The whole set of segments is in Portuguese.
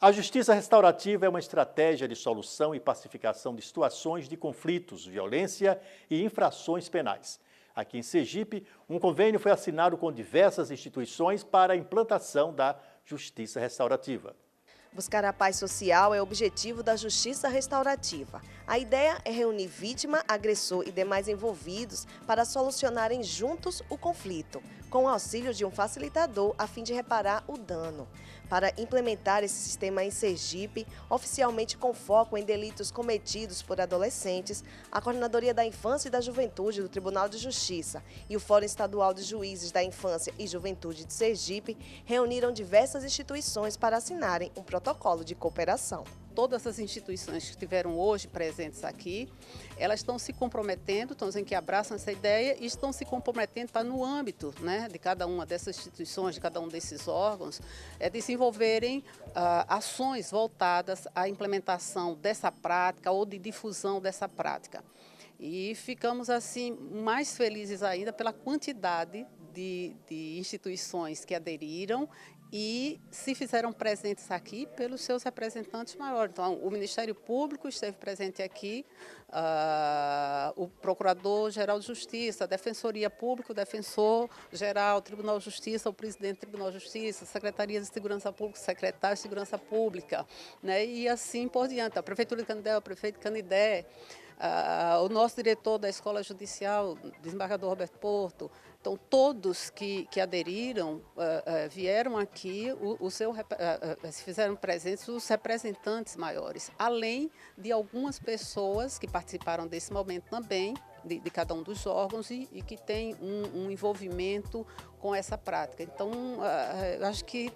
A justiça restaurativa é uma estratégia de solução e pacificação de situações de conflitos, violência e infrações penais. Aqui em Sergipe, um convênio foi assinado com diversas instituições para a implantação da justiça restaurativa. Buscar a paz social é o objetivo da Justiça Restaurativa. A ideia é reunir vítima, agressor e demais envolvidos para solucionarem juntos o conflito, com o auxílio de um facilitador a fim de reparar o dano. Para implementar esse sistema em Sergipe, oficialmente com foco em delitos cometidos por adolescentes, a Coordenadoria da Infância e da Juventude do Tribunal de Justiça e o Fórum Estadual de Juízes da Infância e Juventude de Sergipe reuniram diversas instituições para assinarem um protocolo de cooperação. Todas as instituições que estiveram hoje presentes aqui, elas estão se comprometendo, estão dizendo que abraçam essa ideia e estão se comprometendo para, no âmbito, né, de cada uma dessas instituições, de cada um desses órgãos, desenvolverem ações voltadas à implementação dessa prática ou de difusão dessa prática. E ficamos, assim, mais felizes ainda pela quantidade de instituições que aderiram e se fizeram presentes aqui pelos seus representantes maiores. Então, o Ministério Público esteve presente aqui, o Procurador-Geral de Justiça, a Defensoria Pública, o Defensor-Geral, o Tribunal de Justiça, o Presidente do Tribunal de Justiça, a Secretaria de Segurança Pública, o Secretário de Segurança Pública, né, e assim por diante. A Prefeitura de Canindé, o Prefeito de Canindé, o nosso diretor da Escola Judicial, desembargador Roberto Porto. Então, todos que aderiram vieram aqui, se fizeram presentes os representantes maiores, além de algumas pessoas que participaram desse momento também, de cada um dos órgãos e que tem um envolvimento com essa prática. Então, eu acho que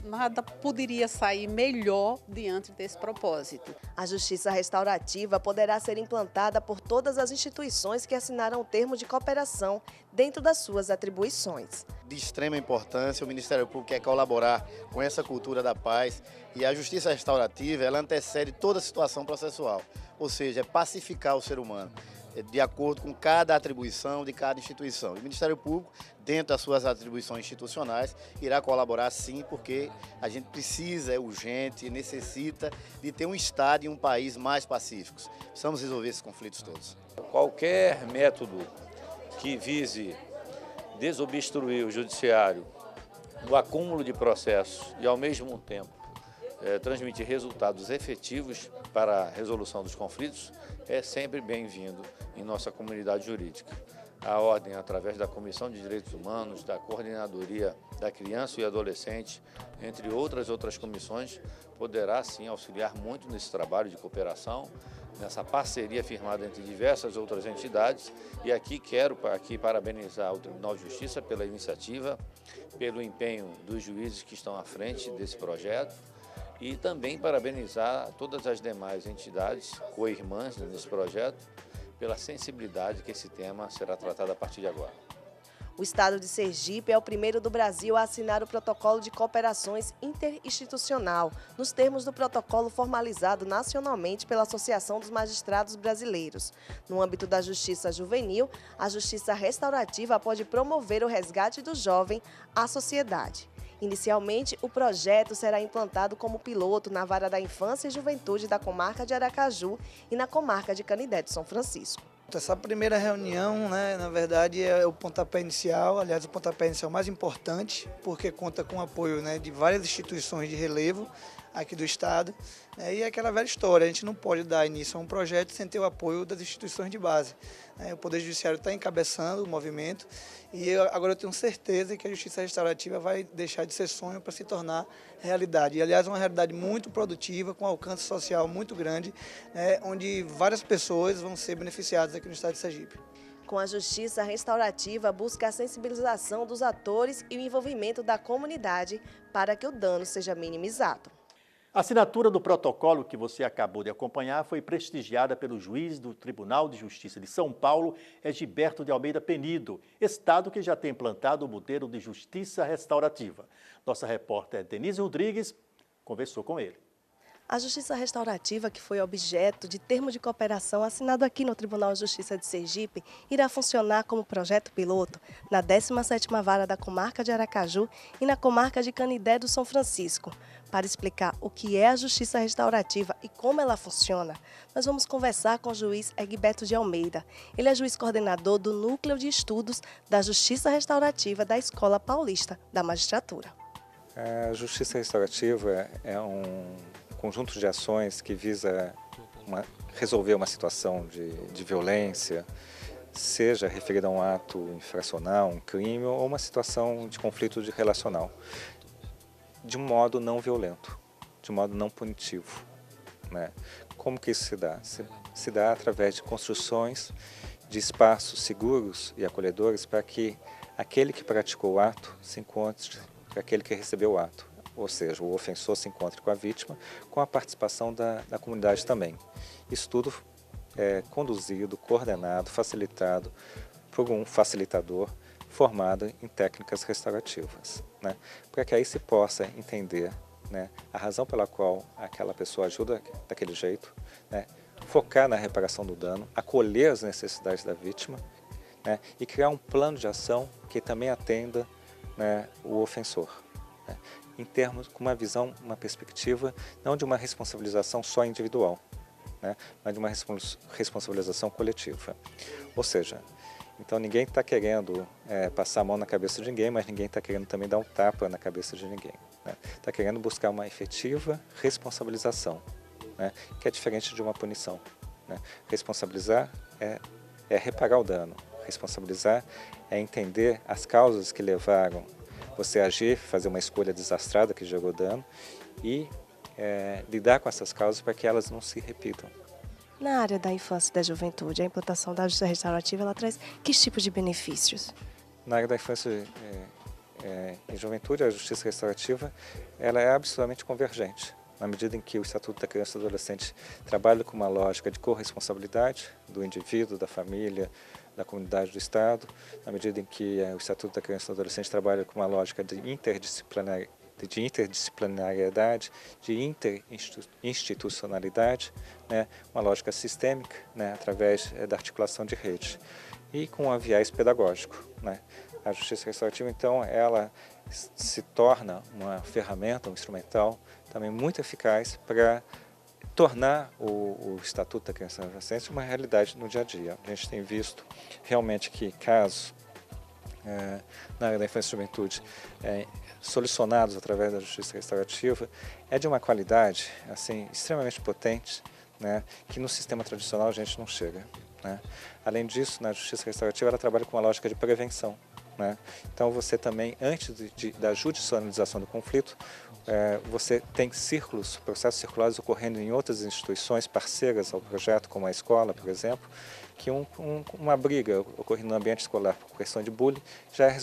nada poderia sair melhor diante desse propósito. A justiça restaurativa poderá ser implantada por todas as instituições que assinaram o termo de cooperação dentro das suas atribuições. De extrema importância, o Ministério Público quer colaborar com essa cultura da paz e a justiça restaurativa, ela antecede toda a situação processual, ou seja, é pacificar o ser humano, de acordo com cada atribuição de cada instituição. E o Ministério Público, dentro das suas atribuições institucionais, irá colaborar sim, porque a gente precisa, é urgente, necessita de ter um Estado e um país mais pacíficos. Precisamos resolver esses conflitos todos. Qualquer método que vise desobstruir o judiciário no acúmulo de processos e, ao mesmo tempo, transmitir resultados efetivos para a resolução dos conflitos é sempre bem-vindo em nossa comunidade jurídica. A Ordem, através da Comissão de Direitos Humanos, da Coordenadoria da Criança e Adolescente, entre outras comissões, poderá sim auxiliar muito nesse trabalho de cooperação, nessa parceria firmada entre diversas outras entidades. E aqui quero parabenizar o Tribunal de Justiça pela iniciativa, pelo empenho dos juízes que estão à frente desse projeto, e também parabenizar todas as demais entidades co-irmãs nesse projeto pela sensibilidade que esse tema será tratado a partir de agora. O estado de Sergipe é o primeiro do Brasil a assinar o protocolo de cooperações interinstitucional, nos termos do protocolo formalizado nacionalmente pela Associação dos Magistrados Brasileiros. No âmbito da justiça juvenil, a justiça restaurativa pode promover o resgate do jovem à sociedade. Inicialmente, o projeto será implantado como piloto na Vara da Infância e Juventude da comarca de Aracaju e na comarca de Canindé de São Francisco. Essa primeira reunião, na verdade, é o pontapé inicial, aliás, o pontapé inicial mais importante, porque conta com o apoio de várias instituições de relevo aqui do Estado. E é aquela velha história, a gente não pode dar início a um projeto sem ter o apoio das instituições de base. O Poder Judiciário está encabeçando o movimento e agora eu tenho certeza que a Justiça Restaurativa vai deixar de ser sonho para se tornar realidade. E, aliás, uma realidade muito produtiva, com alcance social muito grande, onde várias pessoas vão ser beneficiadas aqui no Estado de Sergipe. Com a Justiça Restaurativa, busca a sensibilização dos atores e o envolvimento da comunidade para que o dano seja minimizado. A assinatura do protocolo que você acabou de acompanhar foi prestigiada pelo juiz do Tribunal de Justiça de São Paulo, Egiberto de Almeida Penido, estado que já tem implantado o modelo de justiça restaurativa. Nossa repórter Denise Rodrigues conversou com ele. A Justiça Restaurativa, que foi objeto de termo de cooperação assinado aqui no Tribunal de Justiça de Sergipe, irá funcionar como projeto piloto na 17ª Vara da Comarca de Aracaju e na Comarca de Canidé do São Francisco. Para explicar o que é a Justiça Restaurativa e como ela funciona, nós vamos conversar com o juiz Egberto de Almeida. Ele é juiz coordenador do Núcleo de Estudos da Justiça Restaurativa da Escola Paulista da Magistratura. A Justiça Restaurativa é um conjunto de ações que visa resolver uma situação de violência, seja referida a um ato infracional, um crime ou uma situação de conflito relacional, de um modo não violento, de um modo não punitivo, né? Como que isso se dá? Se dá através de construções de espaços seguros e acolhedores para que aquele que praticou o ato se encontre com aquele que recebeu o ato. Ou seja, o ofensor se encontra com a vítima, com a participação da comunidade também. Isso tudo é conduzido, coordenado, facilitado por um facilitador formado em técnicas restaurativas, né? Para que aí se possa entender, né, a razão pela qual aquela pessoa ajuda daquele jeito, né, focar na reparação do dano, acolher as necessidades da vítima, né, e criar um plano de ação que também atenda, né, o ofensor, né, em termos, com uma visão, uma perspectiva, não de uma responsabilização só individual, né, mas de uma responsabilização coletiva. Ou seja, então ninguém está querendo passar a mão na cabeça de ninguém, mas ninguém está querendo também dar um tapa na cabeça de ninguém, né? Está querendo buscar uma efetiva responsabilização, né, que é diferente de uma punição, né? Responsabilizar é reparar o dano, responsabilizar é entender as causas que levaram você a agir, fazer uma escolha desastrada que gerou dano e lidar com essas causas para que elas não se repitam. Na área da infância e da juventude, a implantação da Justiça Restaurativa, ela traz que tipo de benefícios? Na área da infância e juventude, a Justiça Restaurativa ela é absolutamente convergente, na medida em que o Estatuto da Criança e do Adolescente trabalha com uma lógica de corresponsabilidade do indivíduo, da família, da comunidade do Estado, na medida em que o Estatuto da Criança e do Adolescente trabalha com uma lógica de interdisciplinariedade, de interinstitucionalidade, né, uma lógica sistêmica, né, através da articulação de rede, e com um viés pedagógico, né. A Justiça Restaurativa, então, ela se torna uma ferramenta, um instrumental também muito eficaz para tornar o Estatuto da Criança e do Adolescente uma realidade no dia a dia. A gente tem visto realmente que casos na área da infância e juventude solucionados através da Justiça Restaurativa é de uma qualidade assim extremamente potente, né, que no sistema tradicional a gente não chega, né? Além disso, na Justiça Restaurativa ela trabalha com uma lógica de prevenção, né? Então você também, antes da judicialização do conflito, você tem processos circulares ocorrendo em outras instituições parceiras ao projeto, como a escola, por exemplo, que uma briga ocorrendo no ambiente escolar por questão de bullying já é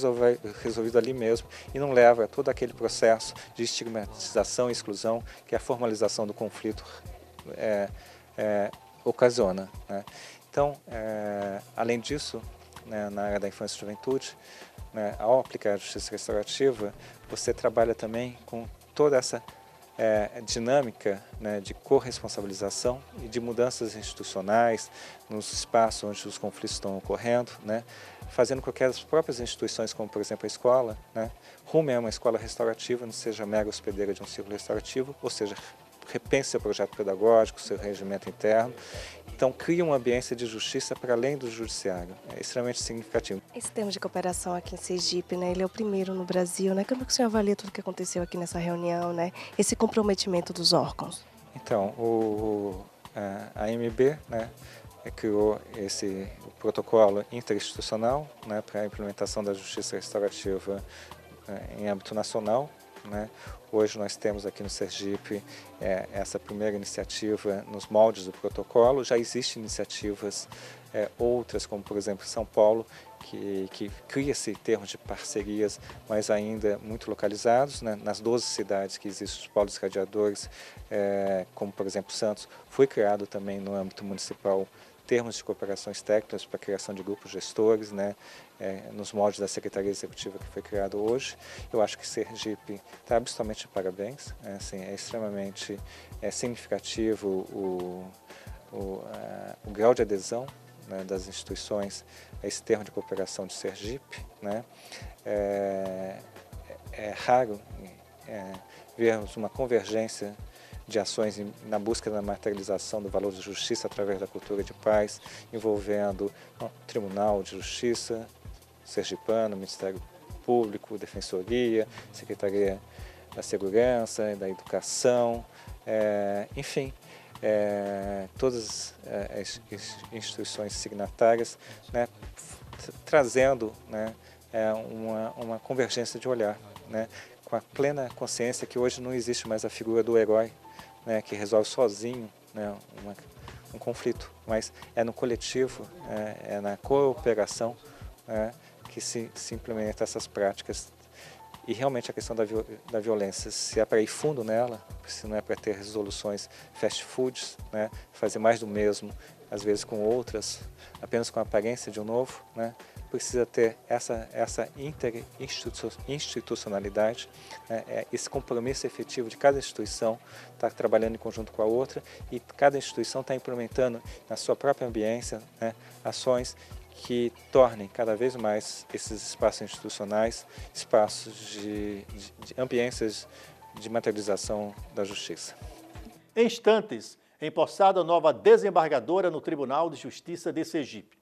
resolvido ali mesmo e não leva a todo aquele processo de estigmatização e exclusão que a formalização do conflito ocasiona, né? Então, além disso, né, na área da infância e juventude, né, ao aplicar a Justiça Restaurativa, você trabalha também com toda essa dinâmica, né, de corresponsabilização e de mudanças institucionais nos espaços onde os conflitos estão ocorrendo, né, fazendo com que as próprias instituições, como por exemplo a escola, né, rumem a uma escola restaurativa, não seja mera hospedeira de um ciclo restaurativo, ou seja, repense seu projeto pedagógico, seu regimento interno. Então, cria uma ambiência de justiça para além do judiciário. É extremamente significativo. Esse termo de cooperação aqui em Sergipe, né, ele é o primeiro no Brasil, né? Como é que o senhor avalia tudo o que aconteceu aqui nessa reunião, né? Esse comprometimento dos órgãos? Então, a AMB, né, criou o protocolo interinstitucional, né, para a implementação da justiça restaurativa em âmbito nacional, né? Hoje nós temos aqui no Sergipe essa primeira iniciativa nos moldes do protocolo. Já existem iniciativas outras, como por exemplo em São Paulo, que cria-se termos de parcerias, mas ainda muito localizados, né? Nas 12 cidades que existem os polos radiadores, como por exemplo Santos, foi criado também no âmbito municipal termos de cooperações técnicas para a criação de grupos gestores, né, nos moldes da Secretaria Executiva que foi criado hoje. Eu acho que Sergipe está absolutamente de parabéns, assim, é extremamente significativo o grau de adesão, né, das instituições a esse termo de cooperação de Sergipe, né. É raro vermos uma convergência de ações na busca da materialização do valor de justiça através da cultura de paz, envolvendo o Tribunal de Justiça sergipano, Ministério Público, Defensoria, Secretaria da Segurança e da Educação, enfim, todas as instituições signatárias, né, trazendo, né, uma convergência de olhar, né, com a plena consciência que hoje não existe mais a figura do herói, né, que resolve sozinho, né, um conflito, mas é no coletivo, é na cooperação, que se implementa essas práticas. E realmente a questão da violência, se é para ir fundo nela, se não é para ter resoluções fast foods, né, fazer mais do mesmo, às vezes com outras, apenas com a aparência de um novo, né, precisa ter essa interinstitucionalidade, né, esse compromisso efetivo de cada instituição estar trabalhando em conjunto com a outra e cada instituição está implementando na sua própria ambiência, né, ações que tornem cada vez mais esses espaços institucionais espaços de ambiências de materialização da justiça. Em instantes, empossada nova desembargadora no Tribunal de Justiça de Sergipe.